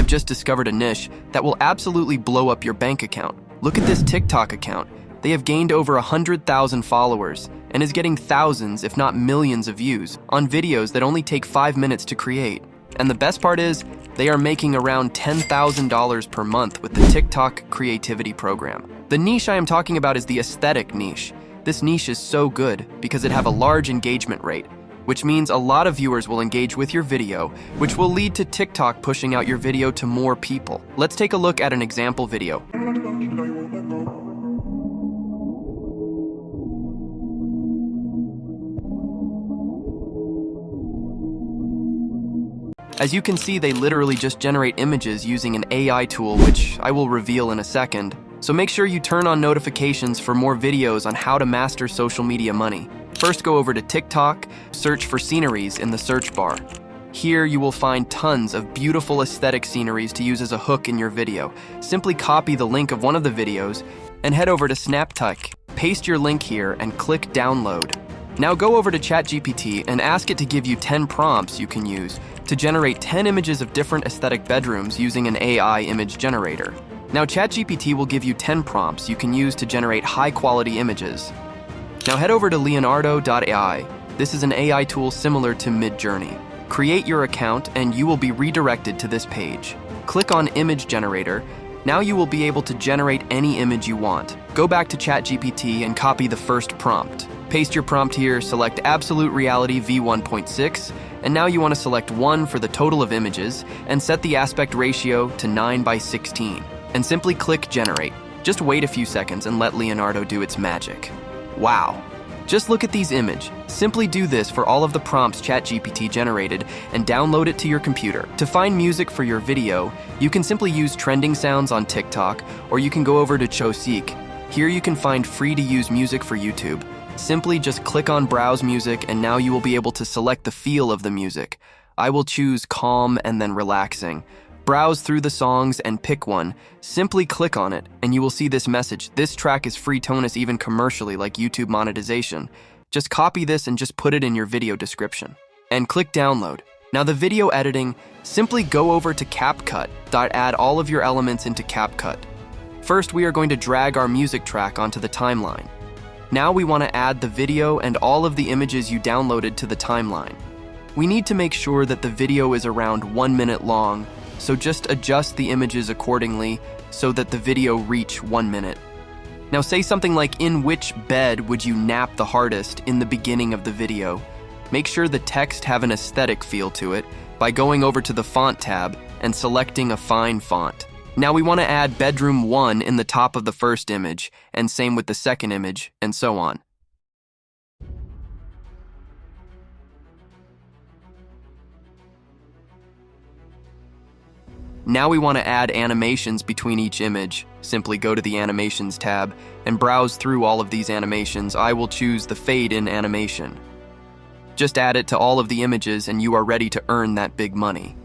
have just discovered a niche that will absolutely blow up your bank account. Look at this TikTok account. They have gained over 100,000 followers and is getting thousands, if not millions of views on videos that only take 5 minutes to create. And the best part is, they are making around $10,000 per month with the TikTok Creativity Program. The niche I am talking about is the aesthetic niche. This niche is so good because it have a large engagement rate, which means a lot of viewers will engage with your video, which will lead to TikTok pushing out your video to more people. Let's take a look at an example video. As you can see, they literally just generate images using an AI tool, which I will reveal in a second. So make sure you turn on notifications for more videos on how to master social media money. First, go over to TikTok, search for sceneries in the search bar. Here you will find tons of beautiful aesthetic sceneries to use as a hook in your video. Simply copy the link of one of the videos and head over to SnapTech. Paste your link here and click download. Now go over to ChatGPT and ask it to give you 10 prompts you can use to generate 10 images of different aesthetic bedrooms using an AI image generator. Now ChatGPT will give you 10 prompts you can use to generate high-quality images. Now head over to Leonardo.ai. This is an AI tool similar to Midjourney. Create your account and you will be redirected to this page. Click on Image Generator. Now you will be able to generate any image you want. Go back to ChatGPT and copy the first prompt. Paste your prompt here, select Absolute Reality V1.6, and now you want to select 1 for the total of images and set the aspect ratio to 9:16. And simply click Generate. Just wait a few seconds and let Leonardo do its magic. Wow! Just look at these images. Simply do this for all of the prompts ChatGPT generated and download it to your computer. To find music for your video, you can simply use trending sounds on TikTok, or you can go over to Choseek. Here you can find free-to-use music for YouTube. Simply just click on Browse Music and now you will be able to select the feel of the music. I will choose Calm and then Relaxing. Browse through the songs and pick one. Simply click on it and you will see this message. This track is free tonus even commercially like YouTube monetization. Just copy this and just put it in your video description. And click Download. Now the video editing, simply go over to CapCut. Add all of your elements into CapCut. First, we are going to drag our music track onto the timeline. Now we want to add the video and all of the images you downloaded to the timeline. We need to make sure that the video is around 1 minute long, so just adjust the images accordingly so that the video reach 1 minute. Now say something like, in which bed would you nap the hardest in the beginning of the video? Make sure the text have an aesthetic feel to it by going over to the font tab and selecting a fine font. Now we want to add bedroom 1 in the top of the first image, and same with the second image, and so on. Now we want to add animations between each image. Simply go to the Animations tab and browse through all of these animations. I will choose the Fade In animation. Just add it to all of the images and you are ready to earn that big money.